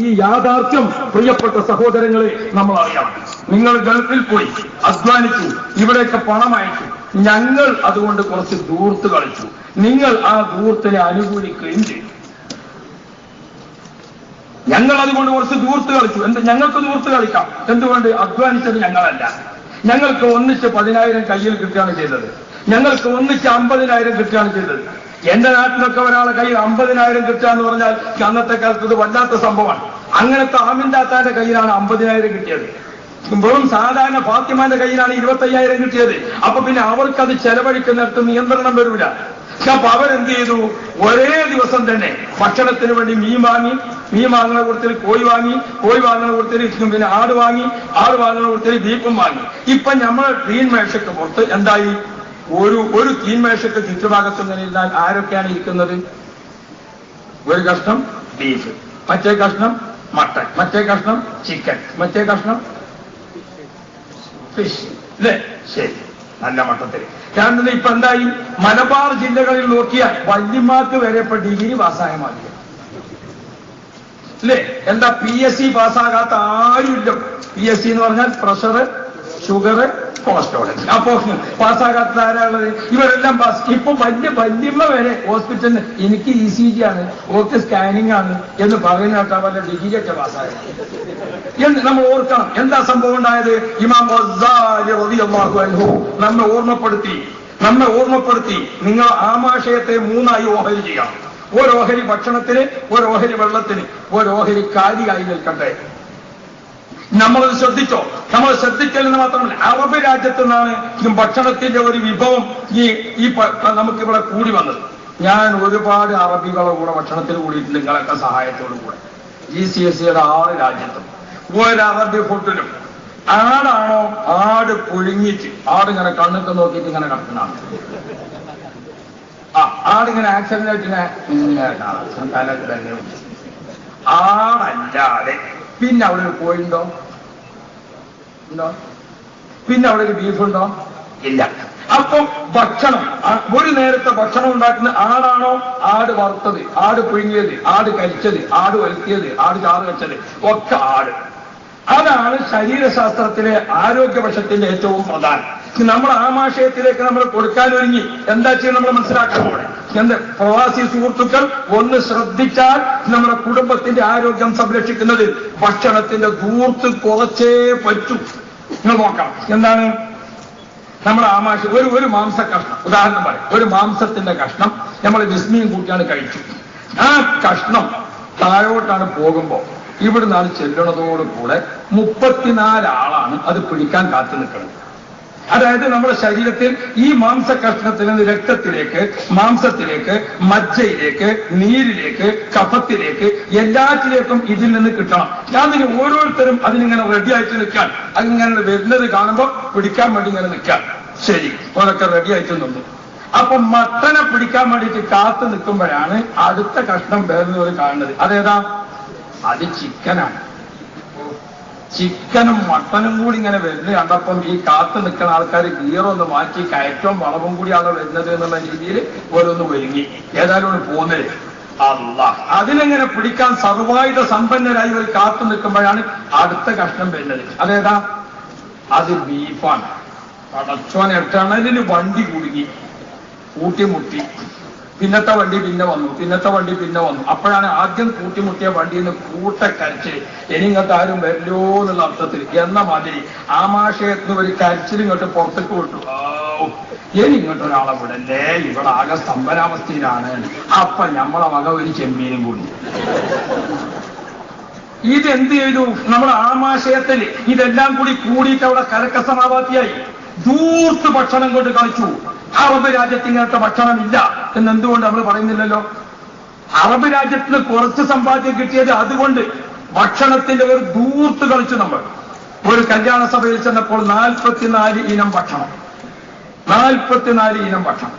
ഈ യാഥാർത്ഥ്യം പ്രിയപ്പെട്ട സഹോദരങ്ങളെ നമ്മൾ അറിയണം. നിങ്ങൾ ഗൾഫിൽ പോയി അധ്വാനിച്ചു, ഇവിടെയൊക്കെ പണം അയച്ചു. ഞങ്ങൾ അതുകൊണ്ട് കുറച്ച് ദൂർത്ത് കളിച്ചു. നിങ്ങൾ ആ ദൂർത്തിനെ അനുകൂലിക്കുകയും ചെയ്തു. ഞങ്ങൾ അതുകൊണ്ട് കുറച്ച് ദൂർത്ത് കളിച്ചു. ഞങ്ങൾക്ക് ദൂർത്ത് കളിക്കാം. എന്തുകൊണ്ട്? അധ്വാനിച്ചത് ഞങ്ങളല്ല. ഞങ്ങൾക്ക് ഒന്നിച്ച് 10,000 കയ്യിൽ കിട്ടുകയാണ് ചെയ്തത്. ഞങ്ങൾക്ക് ഒന്നിച്ച് 50,000 കിട്ടുകയാണ് ചെയ്തത്. എന്റെ നാട്ടിലൊക്കെ ഒരാളെ കയ്യിൽ 50,000 കിട്ടുക എന്ന് പറഞ്ഞാൽ അന്നത്തെ കാലത്ത് ഇത് വല്ലാത്ത സംഭവമാണ്. അങ്ങനത്തെ ആമിൻദാത്താന്റെ കയ്യിലാണ് 50,000 കിട്ടിയത്. വെറും സാധാരണ ഫാത്തിമാന്റെ കയ്യിലാണ് 25,000 കിട്ടിയത്. അപ്പൊ പിന്നെ അവർക്കത് ചെലവഴിക്കുന്നിടത്ത് നിയന്ത്രണം വരൂല. അപ്പൊ അവരെന്ത് ചെയ്തു? ഒരേ ദിവസം തന്നെ ഭക്ഷണത്തിന് വേണ്ടി മീൻ വാങ്ങുന്ന കൂട്ടത്തിൽ കോഴി വാങ്ങുന്ന കൂട്ടത്തിൽ പിന്നെ ആട് വാങ്ങുന്ന കൂട്ടത്തിൽ ബീഫും വാങ്ങി. ഇപ്പൊ നമ്മൾ തീൻ മേശയ്ക്ക് പുറത്ത് എന്തായി? ഒരു തീൻ മേശയ്ക്ക് ചുറ്റുഭാഗത്ത് ഇങ്ങനെ ഇരുന്നാൽ ആരൊക്കെയാണ് ഇരിക്കുന്നത്? ഒരു കഷ്ണം ബീഫ്, മറ്റേ കഷ്ണം മട്ടൺ, മറ്റേ കഷ്ണം ചിക്കൻ, മറ്റേ കഷ്ണം ഫിഷ്. അല്ലേ? ശരി, നല്ല മട്ടത്തിൽ. കാരണം ഇപ്പൊ എന്തായി? മലബാർ ജില്ലകളിൽ നോക്കിയാൽ വല്യമാർക്ക് വരെ ഇപ്പൊ ഡിഗ്രി പാസ്സായ മതി. അല്ലേ? എന്താ PSC പാസ്സാകാത്ത ആരുമില്ല. PSC എന്ന് പറഞ്ഞാൽ പ്രഷർ, ഷുഗർ, കൊളസ്ട്രോൾ. അപ്പോ പാസ്സാകാത്ത ആരാളുള്ളത്? ഇവരെല്ലാം പാസ്. ഇപ്പൊ വല്യമ്മ വരെ ഹോസ്പിറ്റലിന് എനിക്ക് ECG ആണ്, ഓർക്ക് സ്കാനിങ് ആണ് എന്ന് പറയുന്ന കേട്ടാ വല്ല ഡിഗ്രിയൊക്കെ പാസ്സായത് എന്ന് നമ്മൾ ഓർക്കണം. എന്താ സംഭവം ഉണ്ടായത്? ഇമാം ഗസാലി റളിയല്ലാഹു അൻഹു നമ്മെ ഓർമ്മപ്പെടുത്തി നിങ്ങൾ ആമാശയത്തെ 3ആയി ഓഹരി ചെയ്യണം. ഓരോഹരി ഭക്ഷണത്തിന്, ഓരോഹരി വെള്ളത്തിന്, ഓരോഹരി കാലിയായി നിൽക്കട്ടെ. നമ്മളത് ശ്രദ്ധിച്ചോ? നമ്മൾ ശ്രദ്ധിക്കലെന്ന് മാത്രമല്ല, അറബ് രാജ്യത്തു നിന്നാണ് ഭക്ഷണത്തിന്റെ ഒരു വിഭവം നമുക്കിവിടെ കൂടി വന്നത്. ഞാൻ ഒരുപാട് അറബികളെ കൂടെ ഭക്ഷണത്തിൽ കൂടിയിട്ടുണ്ട്, നിങ്ങളൊക്കെ സഹായത്തോടു കൂടെ. GCSEയുടെ 6 രാജ്യത്തും ഒരു അറബി ഫുഡിലും ആടാണോ? ആട് പുഴുങ്ങിച്ച്, ആടിങ്ങനെ കണ്ണൊക്കെ നോക്കിയിട്ട് ഇങ്ങനെ കിടക്കുന്നതാണ്. ആടിങ്ങനെ ആക്സിഡന്റ് ആയിട്ട് ആടല്ലാതെ പിന്നെ അവിടെ ഒരു കോഴിയുണ്ടോ? പിന്നെ അവിടെ ഒരു ബീഫുണ്ടോ? ഇല്ല. അപ്പൊ ഭക്ഷണം, ഒരു നേരത്തെ ഭക്ഷണം ഉണ്ടാക്കുന്ന ആടാണോ? ആട് വറുത്തത്, ആട് പുഴുങ്ങിയത്, ആട് കരിച്ചത്, ആട് വലുത്തിയത്, ആട് ചാറ് വെച്ചത്, ഒക്കെ ആട്. അതാണ് ശരീരശാസ്ത്രത്തിലെ ആരോഗ്യവശത്തിന്റെ ഏറ്റവും പ്രധാനം. നമ്മുടെ ആമാശയത്തിലേക്ക് നമ്മൾ കൊടുക്കാൻ ഒരുങ്ങി എന്താ ചെയ്യുക? നമ്മൾ മനസ്സിലാക്കുമ്പോൾ പ്രവാസി സുഹൃത്തുക്കൾ ഒന്ന് ശ്രദ്ധിച്ചാൽ നമ്മുടെ കുടുംബത്തിന്റെ ആരോഗ്യം സംരക്ഷിക്കുന്നത് ഭക്ഷണത്തിന്റെ ദൂർത്ത് കുറച്ചേ പറ്റൂ. നിങ്ങൾ നോക്കണം. എന്താണ് നമ്മുടെ ആമാശയം? ഒരു മാംസ കഷ്ണം, ഉദാഹരണം പറയും, ഒരു മാംസത്തിന്റെ കഷ്ണം നമ്മൾ വിസ്മയം കൂട്ടിയാണ് കഴിച്ചു. ആ കഷ്ണം താഴോട്ടാണ് പോകുമ്പോ ഇവിടുന്നാണ് ചെല്ലണതോടുകൂടെ 34 ആളാണ് അത് പിടിക്കാൻ കാത്തു നിൽക്കുന്നത്. അതായത് നമ്മുടെ ശരീരത്തിൽ ഈ മാംസ കഷ്ണത്തിൽ നിന്ന് രക്തത്തിലേക്ക്, മാംസത്തിലേക്ക്, മജ്ജയിലേക്ക്, നീരിലേക്ക്, കഫത്തിലേക്ക്, എല്ലാറ്റിലേക്കും ഇതിൽ നിന്ന് കിട്ടണം. അതിന് ഓരോരുത്തരും അതിനിങ്ങനെ റെഡിയായിട്ട് നിൽക്കാൻ, അതിങ്ങനെ വരുന്നത് കാണുമ്പോൾ പിടിക്കാൻ വേണ്ടി ഇങ്ങനെ നിൽക്കാൻ. ശരി, ഓരൊക്കെ റെഡിയായിട്ട് നിന്നു. അപ്പൊ മട്ടനെ പിടിക്കാൻ വേണ്ടിയിട്ട് കാത്തു നിൽക്കുമ്പോഴാണ് അടുത്ത കഷ്ണം വേറുന്നവർ കാണുന്നത്. അതേതാ? അത് ചിക്കനാണ്. ചിക്കനും മട്ടനും കൂടി ഇങ്ങനെ വരുന്നത് കണ്ടപ്പം ഈ കാത്തു നിൽക്കുന്ന ആൾക്കാർ ഗിയറൊന്ന് മാറ്റി കയറ്റവും വളവും കൂടിയാണ് വരുന്നത് എന്നുള്ള രീതിയിൽ ഓരോന്ന് ഒരുങ്ങി. ഏതായാലും ഒന്ന് പോകുന്നത് അല്ലാഹ്. അതിനെങ്ങനെ പിടിക്കാൻ സർവായുധ സമ്പന്നരായി ഒരു കാത്തു നിൽക്കുമ്പോഴാണ് അടുത്ത കഷ്ണം വരുന്നത്. അതേതാ? അത് ബീഫാണ്. പടച്ചോനെ, ടണലിന് വണ്ടി കുടുങ്ങി, കൂട്ടിമുട്ടി. പിന്നത്തെ വണ്ടി പിന്നെ വന്നു. അപ്പോഴാണ് ആദ്യം കൂട്ടിമുട്ടിയ വണ്ടിയിൽ നിന്ന് കൂട്ടക്കരച്ചിൽ. ഇനിങ്ങോട്ട് ആരും വരില്ലോ എന്നുള്ള അർത്ഥത്തിൽ എന്ന മാതിരി ആമാശയത്തിന് ഒരു കരച്ചിൽ ഇങ്ങോട്ട് പുറത്തേക്ക് വിട്ടു. ഇനി ഇങ്ങോട്ട് ഒരാളെ വിടല്ലേ, ഇവിടെ ആകെ സ്തംഭനാവസ്ഥയിലാണ്. അപ്പൊ നമ്മളെ വക ഒരു ചെമ്മീനും കൂടി. ഇതെന്ത് ചെയ്തു? നമ്മുടെ ആമാശയത്തിൽ ഇതെല്ലാം കൂടിയിട്ട് അവിടെ കലക്കസമാവാത്തിയായി. ദൂർത്ത് ഭക്ഷണം കൊണ്ട് കളിച്ചു. അറബ് രാജ്യത്ത് ഇങ്ങനത്തെ ഭക്ഷണമില്ല എന്നെന്തുകൊണ്ട് നമ്മൾ പറയുന്നില്ലല്ലോ? അറബ് രാജ്യത്തിന് കുറച്ച് സമ്പാദ്യം കിട്ടിയത് അതുകൊണ്ട് ഭക്ഷണത്തിന്റെ ഒരു ദൂർത്ത് കളിച്ചു. നമ്മൾ ഒരു കല്യാണ സഭയിൽ ചെന്നപ്പോൾ 44 ഇനം ഭക്ഷണം, 44 ഇനം ഭക്ഷണം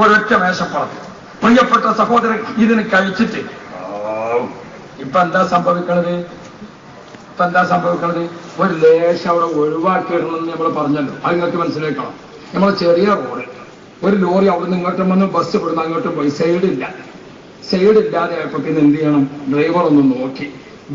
ഒരൊറ്റ മേശപ്പുറത്ത്. പ്രിയപ്പെട്ട സഹോദരൻ, ഇതിന് കഴിച്ചിട്ട് ഇപ്പൊ എന്താ സംഭവിക്കണത്? ഒരു ലേശം അവിടെ ഒഴിവാക്കിയിടണമെന്ന് നമ്മൾ പറഞ്ഞല്ലോ. അത് നിങ്ങൾക്ക് മനസ്സിലാക്കണം. നമ്മൾ ചെറിയ റോഡ്, ഒരു ലോറി അവിടെ നിന്ന് ഇങ്ങോട്ടും വന്ന് ബസ് ഇവിടുന്ന് അങ്ങോട്ടും പോയി, സൈഡില്ലാതെ ആയപ്പോ പിന്നെ എന്ത് ചെയ്യണം? ഡ്രൈവർ ഒന്ന് നോക്കി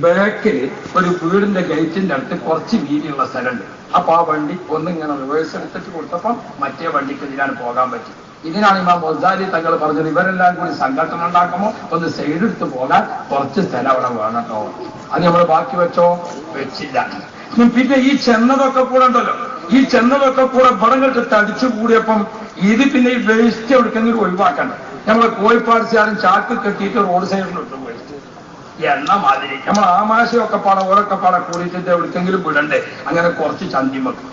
ബാക്കിൽ ഒരു വീടിന്റെ ഗേറ്റിന്റെ അടുത്ത് കുറച്ച് വീതിയുള്ള സ്ഥലമുണ്ട്. അപ്പൊ ആ വണ്ടി ഒന്നിങ്ങനെ റിവേഴ്സ് എടുത്തിട്ട് കൊടുത്തപ്പം മറ്റേ വണ്ടിക്ക് ഇതിനാണ് പോകാൻ പറ്റി. ഇതിനാണ് ഇമാം ഗസാലി തങ്ങൾ പറഞ്ഞത്, ഇവരെല്ലാം കൂടി സംഘടന ഉണ്ടാക്കുമ്പോൾ ഒന്ന് സൈഡ് എടുത്ത് പോകാൻ കുറച്ച് സ്ഥലം അവിടെ വേണം കേട്ടോ. അത് നമ്മൾ ബാക്കി വെച്ചോ? വെച്ചില്ല. പിന്നെ ഈ ചെന്നതൊക്കെ കൂടെ ഉണ്ടല്ലോ, ഈ ചെന്നതൊക്കെ കൂടെ പടങ്ങൾക്ക് തടിച്ചു കൂടിയപ്പം ഇത് പിന്നെ ഈ വേസ്റ്റ് എവിടെക്കെങ്കിലും ഒഴിവാക്കണ്ട. നമ്മളെ കോഴിപ്പാടശാലും ചാക്ക് കെട്ടിയിട്ട് റോഡ് സൈഡിലിട്ട് വേസ്റ്റ് എണ്ണ മാതിരി നമ്മൾ ആമാശയൊക്കെ പാടെ ഓരൊക്കെ പാടെ കൂടിയിട്ട് എവിടേക്കെങ്കിലും വിടണ്ടേ. അങ്ങനെ കുറച്ച് ചന്തി വെക്കും,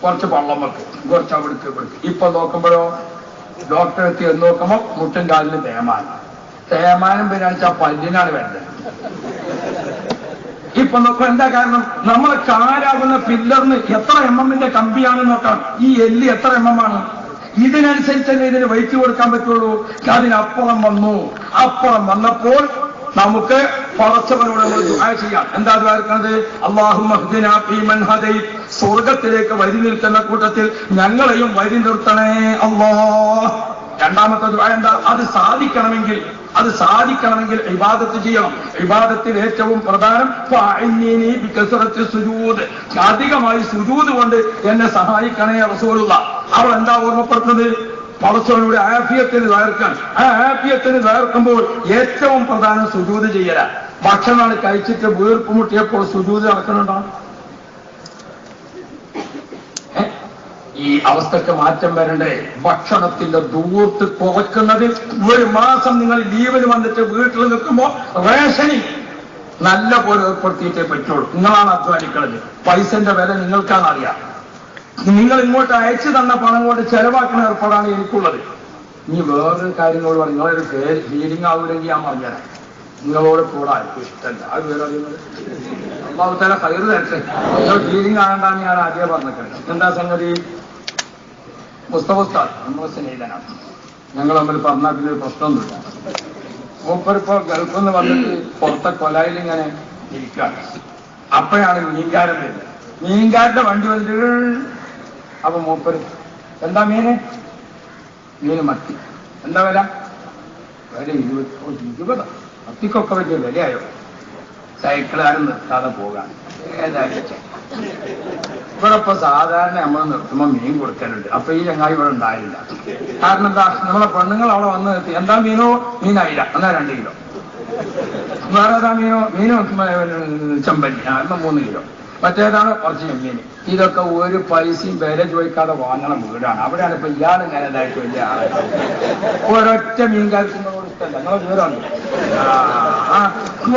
കുറച്ച് പള്ളം വെക്കും, കുറച്ച് അവിടേക്ക് വെക്കും. ഇപ്പൊ നോക്കുമ്പോഴോ ഡോക്ടറെ എത്തി എന്ന് നോക്കുമ്പോൾ മുട്ടും കാലിന് തേമാനം പിന്നെ പല്ലിനാണ് വേണ്ടത്. ഇപ്പൊ നോക്കാം എന്താ കാരണം, നമ്മളെ കാലാകുന്ന പില്ലറിന് എത്ര MM കമ്പിയാണെന്ന് നോക്കാം. ഈ എല്ലി എത്ര MM ആണ്? ഇതിനനുസരിച്ചല്ലേ ഇതിന് വെയിറ്റ് കൊടുക്കാൻ പറ്റുള്ളൂ. അതിനപ്പുറം വന്നു. അപ്പുറം വന്നപ്പോൾ നമുക്ക് പടച്ചവനോട് നമ്മൾ ദുആ ചെയ്യാം. എന്താ ദ്വാരക്കുന്നത്? അല്ലാഹുമ്മ ഹ്ദിനാ ഫീമൻ ഹദൈത്, സ്വർഗത്തിലേക്ക് വരി നിൽക്കുന്ന കൂട്ടത്തിൽ ഞങ്ങളെയും വരി നിർത്തണേ അല്ലാഹ്. രണ്ടാമത്തെ ദുആ എന്താ? അത് സാധിക്കണമെങ്കിൽ ഇബാദത്ത് ചെയ്യണം. ഇബാദത്തിൽ ഏറ്റവും പ്രധാനം ഫഅഇന്നീനി ബികസറത്തി സുജൂദ്, അധികമായി സുജൂദ് കൊണ്ട് എന്നെ സഹായിക്കണേ റസൂലുള്ളാഹ്. അവൾ എന്താ ഓർമ്മപ്പെടുത്തുന്നത്? പടച്ചവനോട് ആഫിയത്തിന് തകർക്കാൻ. ആ ആഫിയത്തിന് തകർക്കുമ്പോൾ ഏറ്റവും പ്രധാനം സുജൂദ് ചെയ്യല. ഭക്ഷണം കഴിച്ചിട്ട് വീർപ്പ് മുട്ടിയപ്പോൾ സുജൂദ് നടക്കുന്നുണ്ടോ? ഈ അവസ്ഥക്ക് മാറ്റം വരണ്ടേ? ഭക്ഷണത്തിന്റെ ദൂർത്ത് കുറക്കുന്നത്. ഒരു മാസം നിങ്ങൾ ലീവിന് വന്നിട്ട് വീട്ടിൽ നിൽക്കുമ്പോൾ റേഷനിങ് നല്ല പോലെ ഏർപ്പെടുത്തിയിട്ടേ പറ്റുള്ളൂ. നിങ്ങളാണ് അധ്വാനിക്കുന്നത്. പൈസന്റെ വില നിങ്ങൾക്കാണ് അറിയാം. നിങ്ങൾ ഇങ്ങോട്ട് അയച്ചു തന്ന പണം കൊണ്ട് ചെലവാക്കുന്ന ഏർപ്പാടാണ് എനിക്കുള്ളത്. ഇനി വേറൊരു കാര്യങ്ങളോട് പറഞ്ഞു, നിങ്ങളൊരു ഫീലിംഗ് ആവില്ലെങ്കിൽ ഞാൻ പറഞ്ഞുതരാം. നിങ്ങളോട് കൂടെ ആർക്കും ഇഷ്ടമല്ല. അത് വേറെ അറിയുന്നത് അള്ളാഹു തആല ഖൈർ തരട്ടെ. നിങ്ങൾ ഫീലിംഗ് ആകണ്ടാന്ന് ഞാൻ ആദ്യം പറഞ്ഞിട്ടുണ്ട്. എന്താ സംഗതി? മുസ്തഫ ഉസ്താദ് നമ്മളെ സ്നേഹിതനാണ്. ഞങ്ങൾ തമ്മിൽ പറഞ്ഞാൽ പിന്നെ ഒരു പ്രശ്നമൊന്നുമില്ല. മൂപ്പരിപ്പോ ഗൾഫിൽ നിന്ന് വന്നിട്ട് പുറത്തെ കൊലായിൽ ഇങ്ങനെ ഇരിക്കുകയാണ്. അപ്പോഴാണ് മീൻകാരൻ വരുന്നത്. മീൻകാരന്റെ വണ്ടി വന്നിട്ട് അപ്പൊ മൂപ്പര് എന്താ മീന് മത്തി. എന്താ വില? വില 20. മത്തിക്കൊക്കെ വലിയ വിലയായോ? സൈക്കിളുകാരൻ നിർത്താതെ പോകാൻ ഏതാഴ്ച. ഇവിടെ ഇപ്പൊ സാധാരണ നമ്മൾ നിർത്തുമ്പോൾ മീൻ കൊടുക്കലുണ്ട്. അപ്പൊ ഈ ചങ്ങായി ഇവിടെ ഉണ്ടായില്ല. കാരണം എന്താ? നമ്മളെ പെണ്ണുങ്ങൾ അവിടെ വന്ന് നിർത്തി. എന്താ മീനായില്ല, എന്നാ 2 കിലോ. വേറെ ഏതാ മീനോ ചെമ്പല്ലി, എന്നാ 3 കിലോ. മറ്റേതാണ് കുറച്ച് ചെമ്മീൻ. ഇതൊക്കെ ഒരു പൈസയും വില ചോദിക്കാതെ വാങ്ങണ വീടാണ്. അവിടെയാണ് ഇപ്പൊ ഇയാൾ ഇങ്ങനെ ഇതായിട്ട് വലിയ ആളായിട്ട്. ഒരൊറ്റ മീൻകാർക്കുന്നതോട് ഇഷ്ടമല്ല. നിങ്ങളെ ദൂരമാണ്.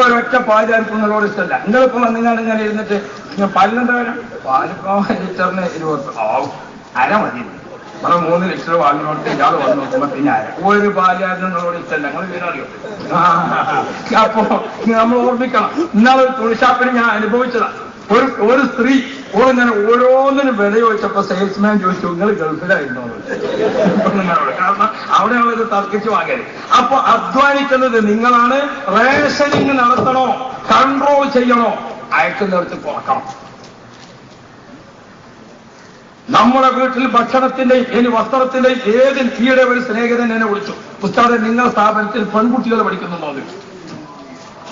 ഒരൊറ്റ പാലാർക്കുന്നതോട് ഇഷ്ടമല്ല. നിങ്ങളിപ്പോ വന്നിങ്ങനെ ഇങ്ങനെ ഇരുന്നിട്ട് പാലിനെന്താ വില? പാലിപ്പോ ലിറ്ററിന് 20 ആവും. അര മതി. നമ്മൾ 3 ലിറ്റർ വാങ്ങിനോട്ട് ഇയാൾ വന്ന് നോക്കുമ്പോ പിന്നെ ഒരു പാലാർക്കുന്നതോട് ഇഷ്ടമല്ല. നിങ്ങൾ വീടറിയോ? അപ്പൊ നമ്മൾ ഓർമ്മിക്കണം. ഇന്നാളൊരു തുണിഷാപ്പിന് ഞാൻ അനുഭവിച്ചതാണ്. ഒരു സ്ത്രീ ഓളിങ്ങനെ ഓരോന്നിനും വില ചോദിച്ചപ്പോ സെയിൽസ്മാൻ ചോദിച്ചു, നിങ്ങൾ ഗൾഫിലായിരുന്നോ നിങ്ങളോട്? കാരണം അവിടെയുള്ളത് തർക്കിച്ച് വാങ്ങരുത്. അപ്പൊ അധ്വാനിക്കുന്നത് നിങ്ങളാണ്. റേഷനിങ് നടത്തണോ? കൺട്രോൾ ചെയ്യണോ? അയക്കുന്നിടത്ത് കുറക്കണം. നമ്മുടെ വീട്ടിൽ ഭക്ഷണത്തിന്റെ ഇനി വസ്ത്രത്തിന്റെ ഏത് ഈയുടെ ഒരു സ്നേഹിതൻ എന്നെ വിളിച്ചു, ഉസ്താദെ നിങ്ങൾ സ്ഥാപനത്തിൽ പെൺകുട്ടികൾ പഠിക്കുന്നുണ്ടോ?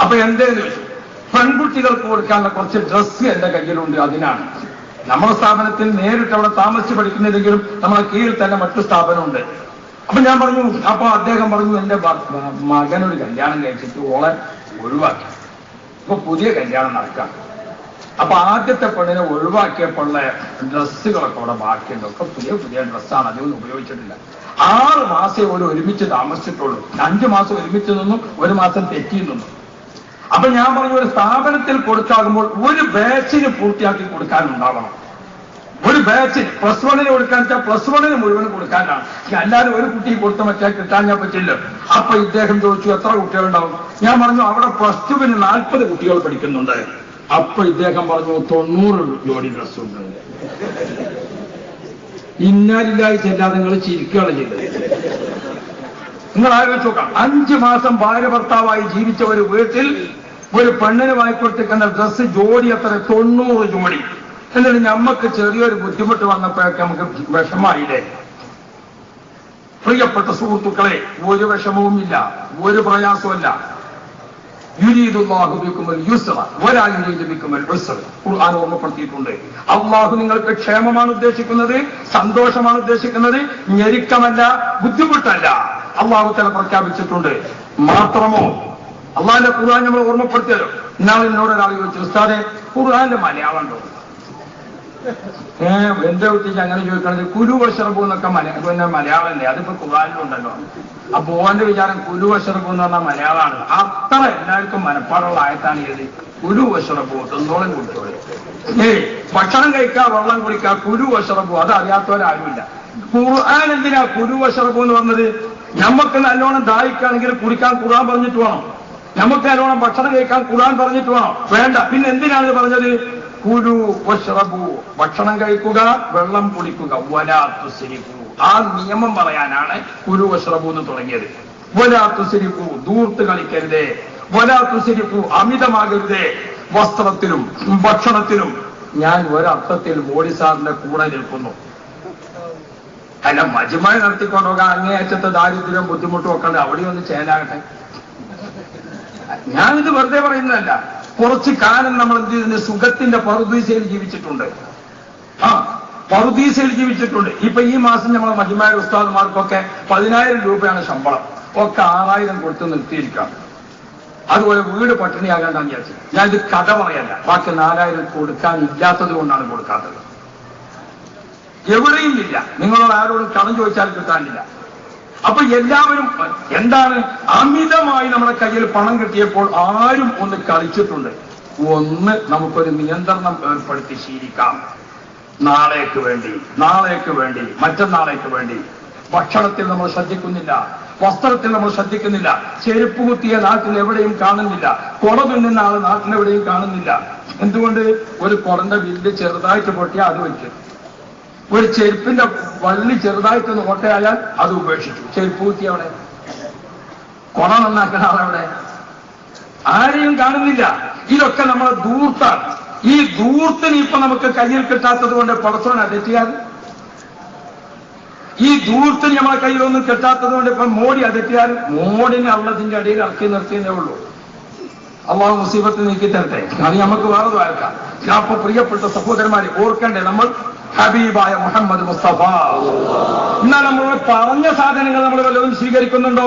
അപ്പൊ എന്തേന്ന് ചോദിച്ചു. പെൺകുട്ടികൾക്ക് കൊടുക്കാനുള്ള കുറച്ച് ഡ്രസ്സ് എന്റെ കയ്യിലുണ്ട്. അതിനാണ് നമ്മുടെ സ്ഥാപനത്തിൽ നേരിട്ട് അവിടെ താമസിച്ച് പഠിക്കുന്നില്ലെങ്കിലും നമ്മളെ കീഴിൽ തന്നെ മറ്റു സ്ഥാപനമുണ്ട്. അപ്പൊ ഞാൻ പറഞ്ഞു. അപ്പൊ അദ്ദേഹം പറഞ്ഞു, എന്റെ മകനൊരു കല്യാണം കഴിച്ചിട്ട് ഓളെ ഒഴിവാക്കി. ഇപ്പൊ പുതിയ കല്യാണം നടക്കാം. അപ്പൊ ആദ്യത്തെ പെണ്ണിനെ ഒഴിവാക്കിയപ്പോഴുള്ള ഡ്രസ്സുകളൊക്കെ അവിടെ ബാക്കിയുണ്ട്. ഒക്കെ പുതിയ ഡ്രസ്സാണ്. അതൊന്നും ഉപയോഗിച്ചിട്ടില്ല. 6 മാസേ ഒരുമിച്ച് താമസിച്ചിട്ടുള്ളൂ. 5 മാസം ഒരുമിച്ച് നിന്നു, 1 മാസം തെറ്റി നിന്നു. അപ്പൊ ഞാൻ പറഞ്ഞു, ഒരു സ്ഥാപനത്തിൽ കൊടുക്കാകുമ്പോൾ ഒരു ബാച്ചിന് പൂർത്തിയാക്കി കൊടുക്കാനുണ്ടാവണം. ഒരു ബാച്ചിന് +1 കൊടുക്കാൻ വെച്ചാൽ +1 മുഴുവൻ കൊടുക്കാനാണ്. അല്ലാതെ ഒരു കുട്ടി കൊടുത്ത മറ്റേ കിട്ടാൻ ഞാൻ പറ്റില്ല. അപ്പൊ ഇദ്ദേഹം ചോദിച്ചു, എത്ര കുട്ടികളുണ്ടാവും? ഞാൻ പറഞ്ഞു, അവിടെ +2 40 കുട്ടികൾ പഠിക്കുന്നുണ്ട്. അപ്പൊ ഇദ്ദേഹം പറഞ്ഞു, 90 ജോഡി ഡ്രസ്സുണ്ട്. ഇന്നാലില്ലായി ചെല്ലാതെ നിങ്ങൾ ചിരിക്കുകയാണ് ചെയ്തത്. നിങ്ങൾ ആലോചിച്ച് നോക്കാം. 5 മാസം ഭാര്യ ഭർത്താവായി ജീവിച്ച ഒരു വീട്ടിൽ ഒരു പെണ്ണിന് വാങ്ങിക്കൊടുത്തിക്കുന്ന ഡ്രസ്സ് ജോഡി എത്ര? 90 ജോഡി. എന്നിട്ട് നമ്മക്ക് ചെറിയൊരു ബുദ്ധിമുട്ട് വന്നപ്പോഴൊക്കെ നമുക്ക് വിഷമായില്ലേ? പ്രിയപ്പെട്ട സുഹൃത്തുക്കളെ, ഒരു വിഷമവുമില്ല, ഒരു പ്രയാസവുമില്ല. യുരീദുല്ലാഹു ബിക്കുമുൽ യുസ്റ വലാ യുരീദു ബിക്കുമുൽ ഉസ്റ. ഖുർആൻ ഓർമ്മപ്പെടുത്തിയിട്ടുണ്ട്. അള്ളാഹു നിങ്ങൾക്ക് ക്ഷേമമാണ് ഉദ്ദേശിക്കുന്നത്, സന്തോഷമാണ് ഉദ്ദേശിക്കുന്നത്, ഞെരുക്കമല്ല, ബുദ്ധിമുട്ടല്ല. അള്ളാഹു തആല പ്രഖ്യാപിച്ചിട്ടുണ്ട്. മാത്രമോ അള്ളാഹിന്റെ ഖുർആൻ നമ്മൾ ഓർമ്മപ്പെടുത്തിയല്ലോ. ഇന്നാൾ എന്നോട് ഒരാൾ ചോദിച്ചു, ഉസ്താദെ ഖുർആന്റെ മലയാളം ഉണ്ടോ? എന്റെ കുട്ടിക്ക് അങ്ങനെ ചോദിക്കണത് കുലു വശറബു എന്നൊക്കെ പിന്നെ മലയാളമല്ലേ, അതിപ്പോ ഖുർആനിലുണ്ടല്ലോ. അപ്പൊ ഓന്റെ വിചാരം കുലു വശറബു എന്ന് പറഞ്ഞാൽ മലയാളമാണ്. അത്ര എല്ലാവർക്കും മനപ്പാടുള്ള ആയത്താണ് ഏത്? കുലു വശറബു, തിന്നോളം കുടിച്ചോളൂ. ഭക്ഷണം കഴിക്കുക, വെള്ളം കുടിക്കുക, കുലു വശറബു, അത് അറിയാത്തവരാരുമില്ല. ഖുർആൻ എന്തിനാ കുലു വശറബു എന്ന് പറഞ്ഞത്? നമുക്ക് നല്ലോണം ദാഹിക്കുകയാണെങ്കിൽ കുടിക്കാൻ ഖുർആൻ പറഞ്ഞിട്ട് വേണം. നമുക്ക് നല്ലോണം ഭക്ഷണം കഴിക്കാൻ ഖുർആൻ പറഞ്ഞിട്ട് വേണം? വേണ്ട. പിന്നെ എന്തിനാണ് പറഞ്ഞത്? കുലു വശ്റബു, ഭക്ഷണം കഴിക്കുക, വെള്ളം കുടിക്കുക, വലാ തുസ്രിഫു. ആ നിയമം പറയാനാണ് കുലു വശ്റബു എന്ന് തുടങ്ങിയത്. വലാ തുസ്രിഫു, ദൂർത്ത് കളിക്കരുതേ. വലാ തുസ്രിഫു, അമിതമാകരുതേ. വസ്ത്രത്തിലും ഭക്ഷണത്തിലും ഞാൻ ഒരർത്ഥത്തിൽ മോഡി സാറിന്റെ കൂടെ നിൽക്കുന്നു. അല്ല, മജ്മഅ നടത്തിക്കൊണ്ടുപോകാൻ അങ്ങേയറ്റത്തെ ദാരിദ്ര്യം ബുദ്ധിമുട്ടും ഒക്കെ ഉണ്ട്, അവിടെ ഒന്ന് ചേലാകട്ടെ. ഞാനിത് വെറുതെ പറയുന്നതല്ല. കുറച്ചു കാലം നമ്മൾ എന്ത് ചെയ്തിട്ടുണ്ട്? സുഖത്തിന്റെ പറുദീസയിൽ ജീവിച്ചിട്ടുണ്ട്. പറുദീസയിൽ ജീവിച്ചിട്ടുണ്ട്. ഇപ്പൊ ഈ മാസം നമ്മളെ മജ്മഅ ഉസ്താദുമാർക്കൊക്കെ 10,000 രൂപയാണ് ശമ്പളം. ഒക്കെ 6,000 കൊടുത്ത് നിർത്തിയിരിക്കാം. അതുപോലെ വീട് പട്ടിണിയാകേണ്ടെന്ന് വിചാരിച്ചു. ഞാൻ ഇത് കഥ പറയല്ല, ബാക്കി 4,000 കൊടുക്കാൻ ഇല്ലാത്തത് കൊണ്ടാണ് കൊടുക്കാത്തത്. എവിടെയും ഇല്ല. നിങ്ങളോട് ആരോടും കടം ചോദിച്ചാൽ കിട്ടാനില്ല. അപ്പൊ എല്ലാവരും എന്താണ്, അമിതമായി നമ്മുടെ കയ്യിൽ പണം കിട്ടിയപ്പോൾ ആരും ഒന്ന് കളിച്ചിട്ടുണ്ട്. ഒന്ന് നമുക്കൊരു നിയന്ത്രണം ഏർപ്പെടുത്തി ശീലിക്കാം. നാളേക്ക് വേണ്ടി, മറ്റന്നാളേക്ക് വേണ്ടി. ഭക്ഷണത്തിൽ നമ്മൾ ശ്രദ്ധിക്കുന്നില്ല, വസ്ത്രത്തിൽ നമ്മൾ ശ്രദ്ധിക്കുന്നില്ല, ചെരുപ്പ് കുത്തിയ നാട്ടിൽ എവിടെയും കാണുന്നില്ല, കുട തുന്നുന്ന ആള് നാട്ടിലെവിടെയും കാണുന്നില്ല. എന്തുകൊണ്ട്? ഒരു കുടന്റെ ബില്ല് ചെറുതായിട്ട് പൊട്ടിയാൽ അത് വയ്ക്കും. ഒരു ചെരുപ്പിന്റെ വള്ളി ചെറുതായിട്ടൊന്ന് ഓട്ടയായാൽ അത് ഉപേക്ഷിച്ചു. ചെരുപ്പ് കുത്തി അവിടെ, കൊണ നന്നാക്കുന്ന ആളവിടെ, ആരെയും കാണുന്നില്ല. ഇതൊക്കെ നമ്മളെ ദൂർത്താണ്. ഈ ദൂർത്തിന് ഇപ്പൊ നമുക്ക് കയ്യിൽ കിട്ടാത്തത് കൊണ്ട് പടച്ചോനെ തെറ്റിയാൽ, ഈ ദൂർത്തിന് നമ്മളെ കയ്യിലൊന്നും കിട്ടാത്തത് കൊണ്ട് ഇപ്പൊ മോഡി തെറ്റിയാൽ, മോഡിനെ അള്ളതിന്റെ അടിയിൽ ഇറക്കി നിർത്തിയതേ ഉള്ളൂ. അള്ളാഹു മുസീബത്ത് നീക്കി തരട്ടെ. അത് നമുക്ക് വേറെ വായിക്കാം. അപ്പൊ പ്രിയപ്പെട്ട സഹോദരന്മാരെ, ഓർക്കണ്ടേ, നമ്മൾ ഹബീബായ മുഹമ്മദ് മുസ്തഫ. എന്നാൽ നമ്മൾ പറഞ്ഞ സാധനങ്ങൾ നമ്മൾ വല്ലതും സ്വീകരിക്കുന്നുണ്ടോ?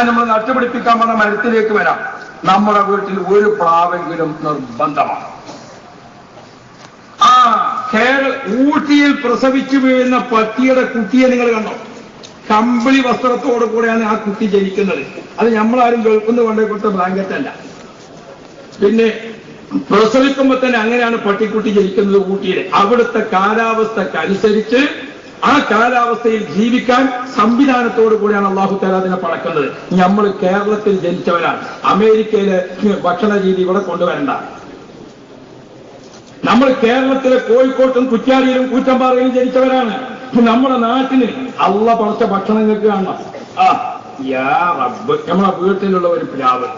നമ്മൾ നട്ടുപിടിപ്പിക്കാൻ പറഞ്ഞ മരത്തിലേക്ക് വരാം. നമ്മുടെ വീട്ടിൽ ഒരു പ്ലാവെങ്കിലും നിർബന്ധമാണ്. ഊട്ടിയിൽ പ്രസവിച്ചു വീഴുന്ന പട്ടിയുടെ കുട്ടിയെ നിങ്ങൾ കണ്ടോ? കമ്പിളി വസ്ത്രത്തോടു കൂടെയാണ് ആ കുട്ടി ജനിക്കുന്നത്. അത് നമ്മളാരും കേൾക്കുന്ന കൊണ്ടേ കൊടുത്ത ബ്ലാങ്കറ്റ് അല്ല. പിന്നെ പ്രസവിക്കുമ്പോ തന്നെ അങ്ങനെയാണ് പട്ടിക്കുട്ടി ജനിക്കുന്നത് ഊട്ടിയിൽ. അവിടുത്തെ കാലാവസ്ഥക്കനുസരിച്ച് ആ കാലാവസ്ഥയിൽ ജീവിക്കാൻ സംവിധാനത്തോടു കൂടിയാണ് അള്ളാഹു തആല അതിനെ പടക്കുന്നത്. നമ്മൾ കേരളത്തിൽ ജനിച്ചവരാണ്. അമേരിക്കയിലെ ഭക്ഷണ രീതി ഇവിടെ കൊണ്ടുവരണ്ട. നമ്മൾ കേരളത്തിലെ കോഴിക്കോട്ടും കുറ്റ്യാടിയിലും കൂറ്റമ്പാറയിലും ജനിച്ചവരാണ്. നമ്മുടെ നാട്ടിന് അള്ളാഹ് പടച്ച ഭക്ഷണങ്ങൾക്ക് കാണണം. യാ റബ്ബ്, നമ്മളെ വീട്ടിലുള്ള ഒരു പ്ലാവ്,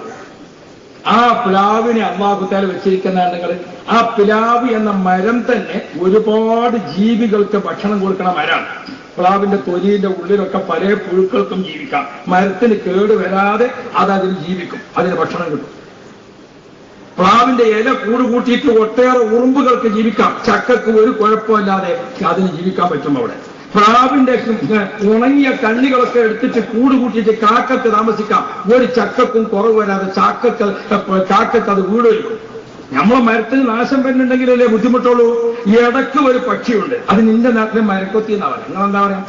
ആ പ്ലാവിനെ അള്ളാഹു തആല വെച്ചിരിക്കുന്നതാണ് നിങ്ങൾ. ആ പ്ലാവ് എന്ന മരം തന്നെ ഒരുപാട് ജീവികൾക്ക് ഭക്ഷണം കൊടുക്കണ മരമാണ്. പ്ലാവിന്റെ തൊലിയുടെ ഉള്ളിലൊക്കെ പല പുഴുക്കൾക്കും ജീവിക്കാം. മരത്തിന് കേട് വരാതെ അതിന് ജീവിക്കും, അതിന് ഭക്ഷണം കിട്ടും. പ്ലാവിന്റെ ഇല കൂട്ടിയിട്ട് ഒട്ടേറെ ഉറുമ്പുകൾക്ക് ജീവിക്കാം. ചക്കക്ക് ഒരു കുഴപ്പമില്ലാതെ അതിന് ജീവിക്കാൻ പറ്റും. അവിടെ പ്ലാവിന്റെ ഉണങ്ങിയ കണ്ണികളൊക്കെ എടുത്തിട്ട് കൂട്ടിയിട്ട് കാക്കക്ക് താമസിക്കാം. ഒരു ചക്കക്കും കുറവ് വരാതെ കാക്കക്ക് അത് വീട് വരും. നമ്മളെ മരത്തിന് നാശം വരുന്നുണ്ടെങ്കിലല്ലേ ബുദ്ധിമുട്ടുള്ളൂ. ഇടക്ക് ഒരു പക്ഷിയുണ്ട്, അത് നിന്റെ നാട്ടിലെ മരക്കൊത്തി എന്നാ പറയുക. നിങ്ങളെന്താ പറയാ?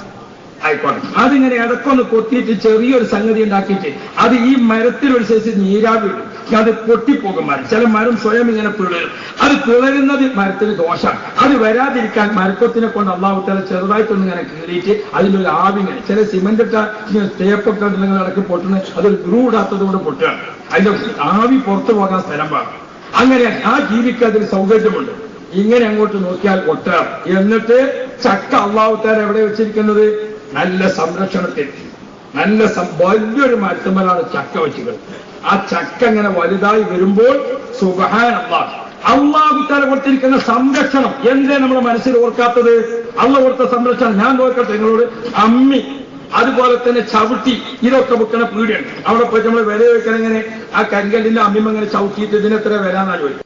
ആയിക്കോട്ടെ. അതിങ്ങനെ ഇടക്കൊന്ന് കൊത്തിയിട്ട് ചെറിയൊരു സംഗതി ഉണ്ടാക്കിയിട്ട് അത് ഈ മരത്തിൽ ഒരു സൈസ് നീരാവി ഇടും. അത് പൊട്ടിപ്പോകും മരം. ചില മരം സ്വയം ഇങ്ങനെ പിളരും. അത് പിളരുന്നത് മരത്തിന് ദോഷമാണ്. അത് വരാതിരിക്കാൻ മരക്കൊത്തിനെ കൊണ്ട് അള്ളാഹു തആല ചെറുതായിട്ടൊന്ന് ഇങ്ങനെ കീറിയിട്ട് അതിലൊരു ആവി ഇങ്ങനെ, ചില സിമന്റ് ഇട്ട തേപ്പൊക്കെ ഉണ്ടെങ്കിൽ ഇടയ്ക്ക് പൊട്ടുന്നത് അതൊരു ഗ്രൂ ഇടാത്തത് കൊണ്ട് പൊട്ടുകയാണ്. അതിന്റെ ആവി പുറത്തു പോകാൻ സ്ഥലം പാടും. അങ്ങനെ ആ ജീവിക്ക് അതിന് സൗകര്യമുണ്ട്. ഇങ്ങനെ അങ്ങോട്ട് നോക്കിയാൽ ഒട്ടാണ്. എന്നിട്ട് ചക്ക അള്ളാഹു തആല എവിടെ വെച്ചിരിക്കുന്നത്? നല്ല സംരക്ഷണത്തിൽ, വലിയൊരു മരത്തുമ്മലാണ് ചക്ക വെച്ചുകൾ. ആ ചക്ക ഇങ്ങനെ വലുതായി വരുമ്പോൾ സുബ്ഹാനല്ലാഹ്, അള്ളാഹു തആല കൊടുത്തിരിക്കുന്ന സംരക്ഷണം എന്തേ നമ്മുടെ മനസ്സിൽ ഓർക്കാത്തത്? അള്ളാഹു കൊടുത്ത സംരക്ഷണം ഞാൻ നോക്കട്ടെ നിങ്ങളോട്. അതുപോലെ തന്നെ ചവിട്ടി ഇതൊക്കെ വിൽക്കണ പീടിയാണ്. അവിടെ പോയിട്ട് നമ്മൾ വില ചോദിക്കണം, ഇങ്ങനെ ആ കരിങ്കല്ലിന്റെ അമ്മിമ ഇങ്ങനെ ചവിട്ടിയിട്ട് ഇതിനെത്ര വില എന്നാ ചോദിക്കും.